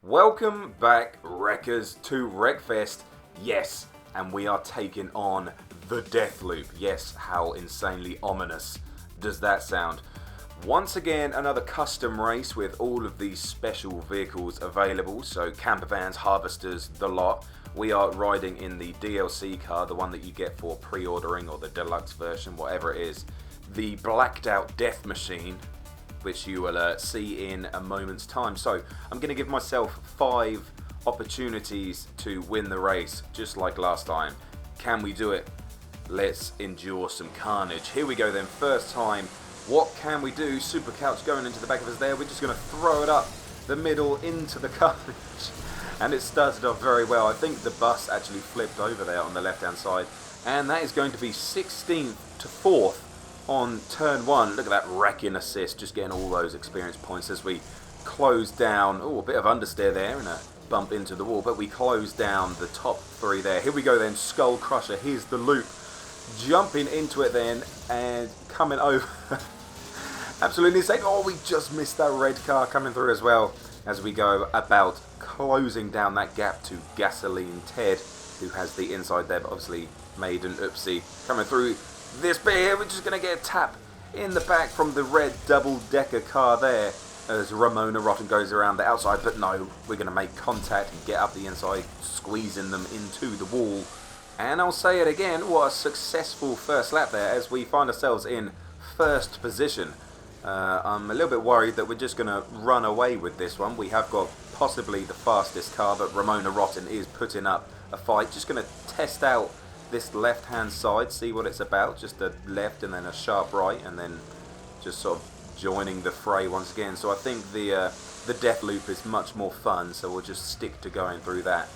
Welcome back, Wreckers, to Wreckfest. Yes, and we are taking on the Death Loop. Yes, how insanely ominous does that sound? Once again, another custom race with all of these special vehicles available. So camper vans, harvesters, the lot. We are riding in the DLC car, the one that you get for pre-ordering, or the deluxe version, whatever it is. The blacked out death machine, which you will see in a moment's time. So I'm going to give myself 5 opportunities to win the race, just like last time. Can we do it? Let's endure some carnage. Here we go then, first time. What can we do? Super couch going into the back of us there. We're just going to throw it up the middle into the carnage. And it started off very well. I think the bus actually flipped over there on the left hand side. And that is going to be 16th to 4th. On turn 1, look at that wrecking assist, just getting all those experience points as we close down. Oh, a bit of understeer there and a bump into the wall, but we close down the top 3 there. Here we go then, Skull Crusher, here's the loop. Jumping into it then and coming over. Absolutely insane. Oh, we just missed that red car coming through as well as we go about closing down that gap to Gasoline Ted, who has the inside there, but obviously made an oopsie. Coming through this bit here, we're just going to get a tap in the back from the red double-decker car there as Ramona Rotten goes around the outside, but no, we're going to make contact and get up the inside, squeezing them into the wall. And I'll say it again, what a successful first lap there as we find ourselves in first position. I'm a little bit worried that we're just going to run away with this one. We have got possibly the fastest car, but Ramona Rotten is putting up a fight. Just going to test out this left hand side, see what it's about. Just a left and then a sharp right, and then just sort of joining the fray once again. So I think the death loop is much more fun, so we'll just stick to going through that.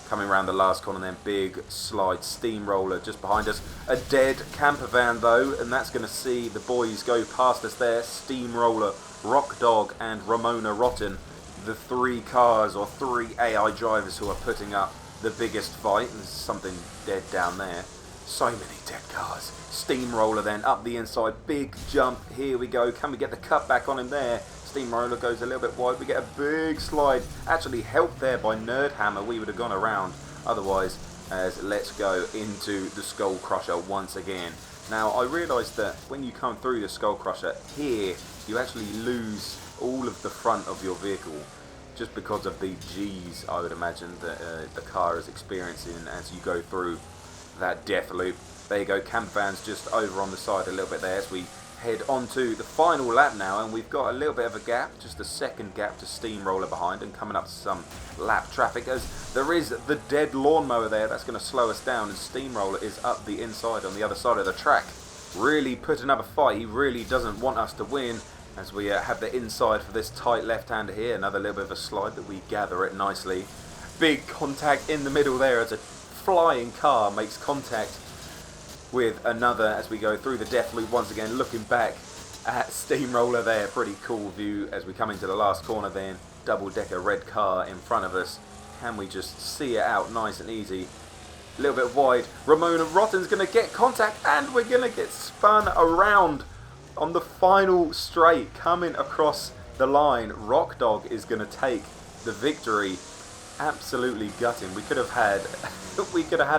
Coming around the last corner then, big slide steamroller just behind us. A dead camper van though, and that's going to see the boys go past us there. Steamroller, Rock Dog and Ramona Rotten, the 3 cars or 3 AI drivers who are putting up the biggest fight. There's something dead down there. So many dead cars. Steamroller then up the inside, big jump. Here we go. Can we get the cut back on him there? Steamroller goes a little bit wide. We get a big slide. Actually helped there by Nerdhammer. We would have gone around otherwise. As let's go into the Skull Crusher once again. Now I realised that when you come through the Skull Crusher here, you actually lose all of the front of your vehicle, just because of the G's, I would imagine, that the car is experiencing as you go through that death loop. There you go, camper van's just over on the side a little bit there as we head on to the final lap now, and we've got a little bit of a gap, just a second gap to Steamroller behind, and coming up to some lap traffic as there is the dead lawnmower there. That's going to slow us down, and Steamroller is up the inside on the other side of the track, really putting up a fight. He really doesn't want us to win as we have the inside for this tight left-hander here. Another little bit of a slide that we gather it nicely. Big contact in the middle there as a flying car makes contact with another as we go through the death loop once again. Looking back at Steamroller there, pretty cool view as we come into the last corner then. Double-decker red car in front of us. Can we just see it out nice and easy? A little bit wide. Ramona Rotten's going to get contact, and we're going to get spun around on the final straight coming across the line. Rock Dog is going to take the victory. Absolutely gutting. We could have had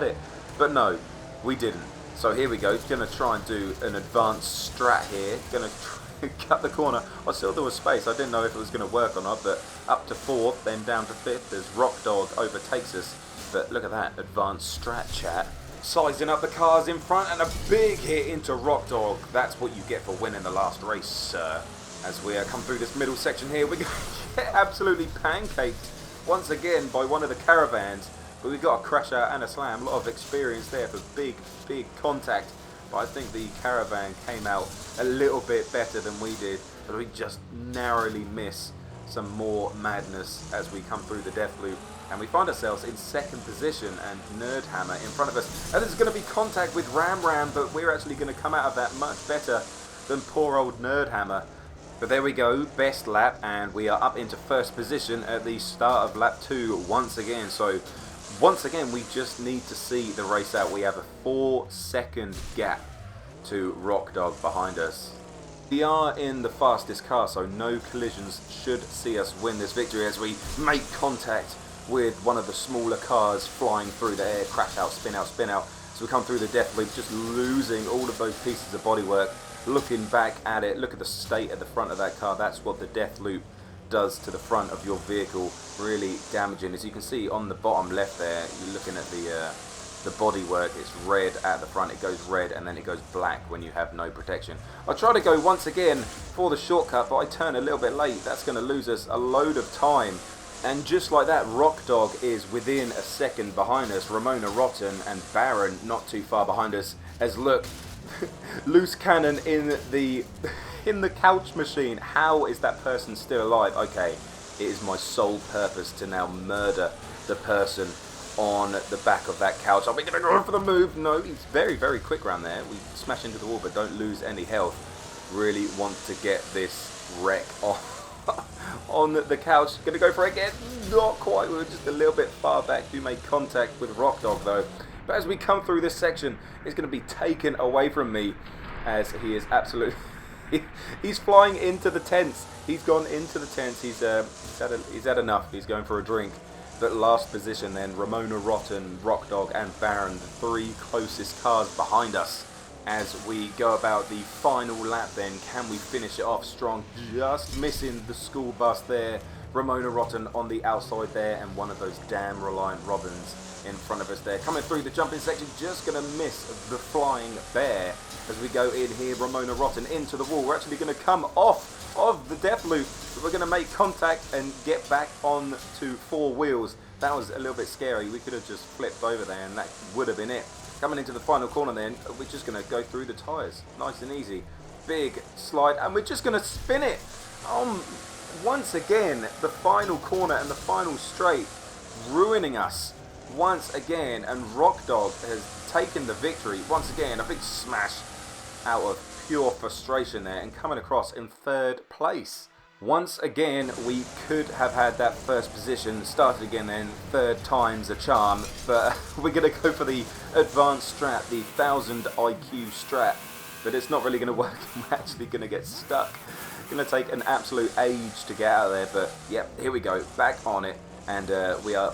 it, but no, we didn't. So here we go. Going to try and do an advanced strat here. Going to cut the corner. I saw there was space. I didn't know if it was going to work or not, but up to 4th, then down to 5th as Rock Dog overtakes us. But look at that advanced strat, chat. Sizing up the cars in front, and a big hit into Rock Dog. That's what you get for winning the last race, sir. As we come through this middle section here, we're going to get absolutely pancaked once again by one of the caravans. But we've got a crasher and a slam. A lot of experience there for big contact. But I think the caravan came out a little bit better than we did. But we just narrowly miss some more madness as we come through the death loop. And we find ourselves in second position, and Nerdhammer in front of us. And there's going to be contact with Ram, but we're actually going to come out of that much better than poor old Nerdhammer. But there we go, best lap, and we are up into first position at the start of lap 2 once again. So once again, we just need to see the race out. We have a 4-second gap to Rock Dog behind us. We are in the fastest car, so no collisions should see us win this victory as we make contact with one of the smaller cars flying through the air, crash out, spin out, spin out. So we come through the death loop, just losing all of those pieces of bodywork. Looking back at it, look at the state at the front of that car. That's what the death loop does to the front of your vehicle, really damaging. As you can see on the bottom left there, you're looking at the bodywork. It's red at the front, it goes red and then it goes black when you have no protection. I try to go once again for the shortcut, but I turn a little bit late. That's going to lose us a load of time. And just like that, Rock Dog is within a second behind us. Ramona Rotten and Baron not too far behind us. As look, loose cannon in the couch machine. How is that person still alive? Okay, it is my sole purpose to now murder the person on the back of that couch. Are we going to go for the move? No, he's very, very quick around there. We smash into the wall, but don't lose any health. Really want to get this wreck off on the couch. Going to go for it again. Not quite. We were just a little bit far back. Do make contact with Rock Dog though. But as we come through this section, it's going to be taken away from me as he is absolutely... he's flying into the tents. He's gone into the tents. He's had enough. He's going for a drink. But last position then, Ramona Rotten, Rock Dog and Baron, the three closest cars behind us. As we go about the final lap then, can we finish it off strong? Just missing the school bus there. Ramona Rotten on the outside there, and one of those damn Reliant Robins in front of us there. Coming through the jumping section, just going to miss the flying bear. As we go in here, Ramona Rotten into the wall. We're actually going to come off of the death loop. We're going to make contact and get back on to four wheels. That was a little bit scary. We could have just flipped over there and that would have been it. Coming into the final corner then, we're just going to go through the tyres. Nice and easy. Big slide, and we're just going to spin it. Once again, the final corner and the final straight, ruining us once again. And Rock Dog has taken the victory. Once again, a big smash out of pure frustration there, and coming across in third place. Once again, we could have had that first position, started again then, third time's a charm, but we're going to go for the advanced strat, the 1000 IQ strat, but it's not really going to work. We're actually going to get stuck. Going to take an absolute age to get out of there, but yep, here we go, back on it, and we are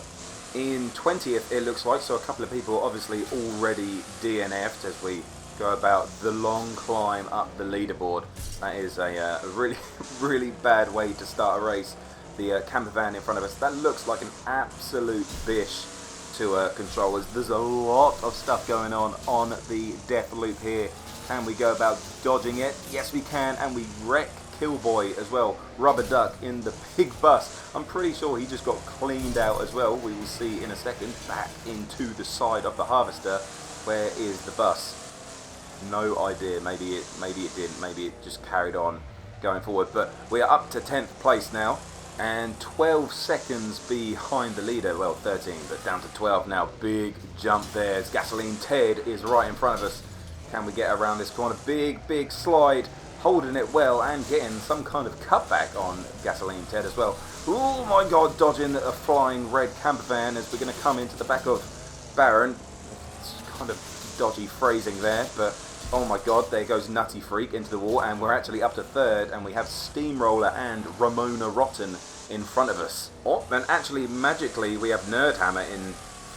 in 20th it looks like, so a couple of people obviously already DNF'd as we go about the long climb up the leaderboard. That is a really, really bad way to start a race. The camper van in front of us, that looks like an absolute bish to control. There's a lot of stuff going on the death loop here. Can we go about dodging it? Yes, we can, and we wreck Killboy as well. Rubber Duck in the big bus. I'm pretty sure he just got cleaned out as well. We will see in a second. Back into the side of the harvester. Where is the bus? No idea. Maybe it didn't. Maybe it just carried on going forward. But we are up to 10th place now, and 12 seconds behind the leader. Well, 13, but down to 12 now. Big jump there. As Gasoline Ted is right in front of us. Can we get around this corner? Big slide. Holding it well and getting some kind of cutback on Gasoline Ted as well. Oh my god, dodging a flying red camper van as we're going to come into the back of Baron. It's kind of dodgy phrasing there, but oh my god, there goes Nutty Freak into the wall, and we're actually up to third, and we have Steamroller and Ramona Rotten in front of us. Oh, and actually magically we have Nerdhammer in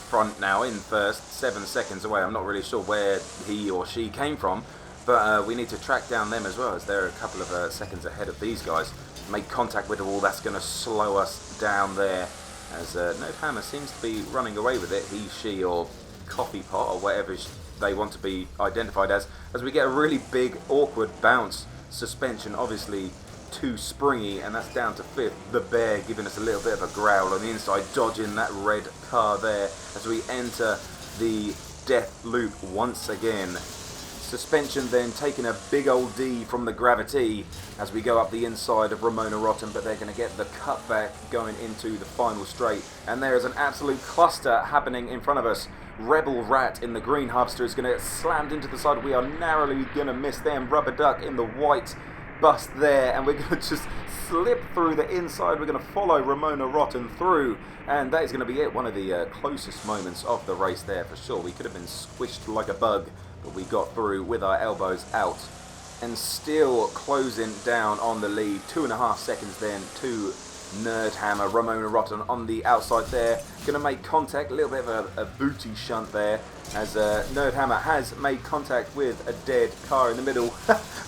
front now in first, 7 seconds away. I'm not really sure where he or she came from, but we need to track down them as well, as they're a couple of seconds ahead of these guys. Make contact with the wall, that's going to slow us down there, as Nerdhammer seems to be running away with it. He, she, or Coffee Pot, or whatever they want to be identified as we get a really big, awkward bounce. Suspension obviously too springy, and that's down to 5th. The Bear giving us a little bit of a growl on the inside, dodging that red car there as we enter the death loop once again. Suspension then taking a big old D from the gravity as we go up the inside of Ramona Rotten, but they're going to get the cutback going into the final straight. And there is an absolute cluster happening in front of us. Rebel Rat in the green harvester is going to get slammed into the side. We are narrowly going to miss them. Rubber Duck in the white bus there, and we're going to just slip through the inside. We're going to follow Ramona Rotten through, and that is going to be it. One of the closest moments of the race there for sure. We could have been squished like a bug, but we got through with our elbows out. and still closing down on the lead. 2.5 seconds then to Nerdhammer. Ramona Rotten on the outside there. Going to make contact. A little bit of a booty shunt there as Nerdhammer has made contact with a dead car in the middle.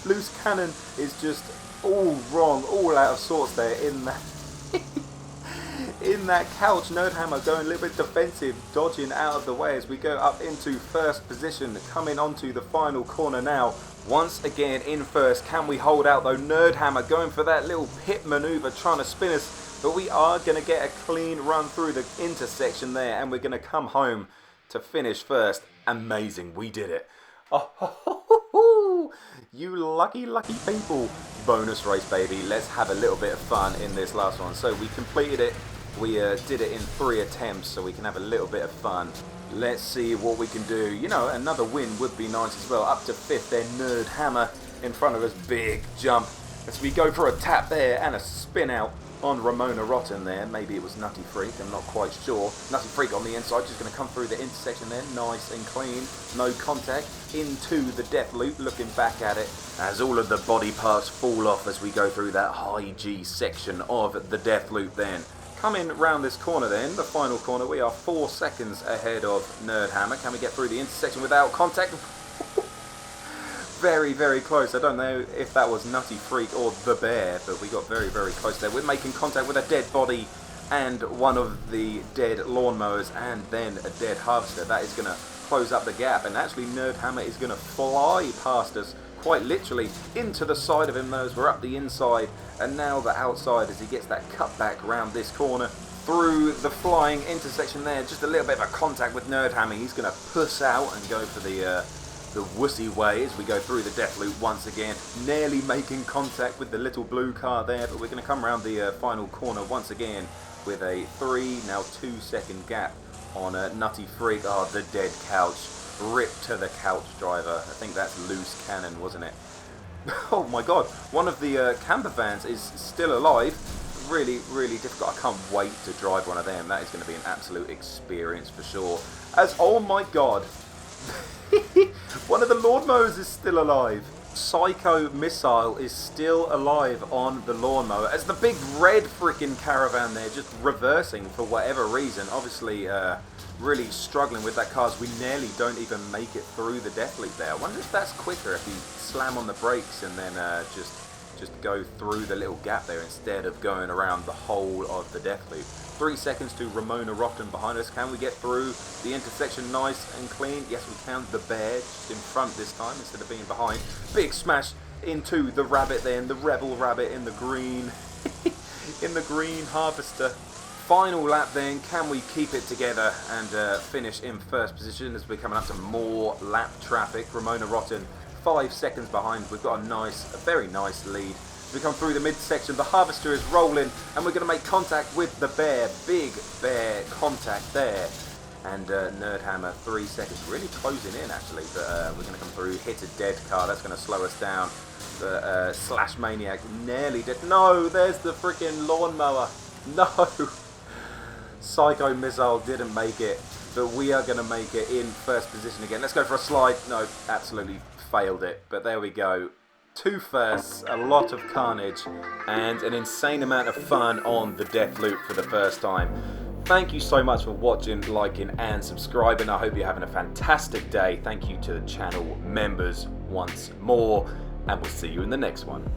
Loose Cannon is just all wrong, all out of sorts there in that in that couch. Nerdhammer going a little bit defensive, dodging out of the way as we go up into first position, coming onto the final corner now. Once again in first. Can we hold out though? Nerdhammer going for that little pit maneuver, trying to spin us, but we are going to get a clean run through the intersection there, and we're going to come home to finish first. Amazing, we did it. Oh, you lucky people. Bonus race, baby. Let's have a little bit of fun in this last one. So we completed it. We did it in 3 attempts, so we can have a little bit of fun. Let's see what we can do. You know, another win would be nice as well. Up to 5th there, Nerdhammer in front of us. Big jump as we go for a tap there and a spin out on Ramona Rotten there. Maybe it was Nutty Freak, I'm not quite sure. Nutty Freak on the inside, just going to come through the intersection there. Nice and clean. No contact into the death loop. Looking back at it as all of the body parts fall off as we go through that high G section of the death loop then. Coming round this corner then, the final corner, we are 4 seconds ahead of Nerdhammer. Can we get through the intersection without contact? Very, very close. I don't know if that was Nutty Freak or the Bear, but we got very, very close there. We're making contact with a dead body and one of the dead lawnmowers and then a dead harvester. That is going to close up the gap, and actually Nerdhammer is going to fly past us, quite literally into the side of him as we're up the inside, and now the outside as he gets that cut back round this corner through the flying intersection there. Just a little bit of a contact with Nerdhammer. He's going to puss out and go for the wussy way as we go through the death loop once again, nearly making contact with the little blue car there, but we're going to come around the final corner once again with a 2 second gap on Nutty Freak. Oh, the dead couch. Rip to the couch driver. I think that's Loose Cannon, wasn't it? Oh my god, one of the camper vans is still alive. Really, really difficult. I can't wait to drive one of them. That is going to be an absolute experience for sure. As, oh my god, one of the lawnmowers is still alive. Psycho Missile is still alive on the lawnmower as the big red freaking caravan there just reversing for whatever reason. Obviously really struggling with that car as we nearly don't even make it through the death loop there. I wonder if that's quicker if you slam on the brakes and then just go through the little gap there instead of going around the whole of the death loop. 3 seconds to Ramona Rotten behind us. Can we get through the intersection nice and clean? Yes, we can. The Bear just in front this time instead of being behind. Big smash into the rabbit then, the rebel rabbit in the green in the green harvester. Final lap then. Can we keep it together and finish in first position as we're coming up to more lap traffic? Ramona Rotten 5 seconds behind. We've got a very nice lead. We come through the midsection, the harvester is rolling, and we're going to make contact with the Bear. Big Bear contact there. And Nerdhammer 3 seconds, really closing in actually, but we're going to come through, hit a dead car, that's going to slow us down. The Slash Maniac nearly did. No, there's the freaking lawnmower. No. Psycho Missile didn't make it, but we are going to make it in first position again. Let's go for a slide. No, absolutely failed it, but there we go. 2 firsts, a lot of carnage, and an insane amount of fun on the death loop for the first time. Thank you so much for watching, liking and subscribing. I hope you're having a fantastic day. Thank you to the channel members once more, and we'll see you in the next one.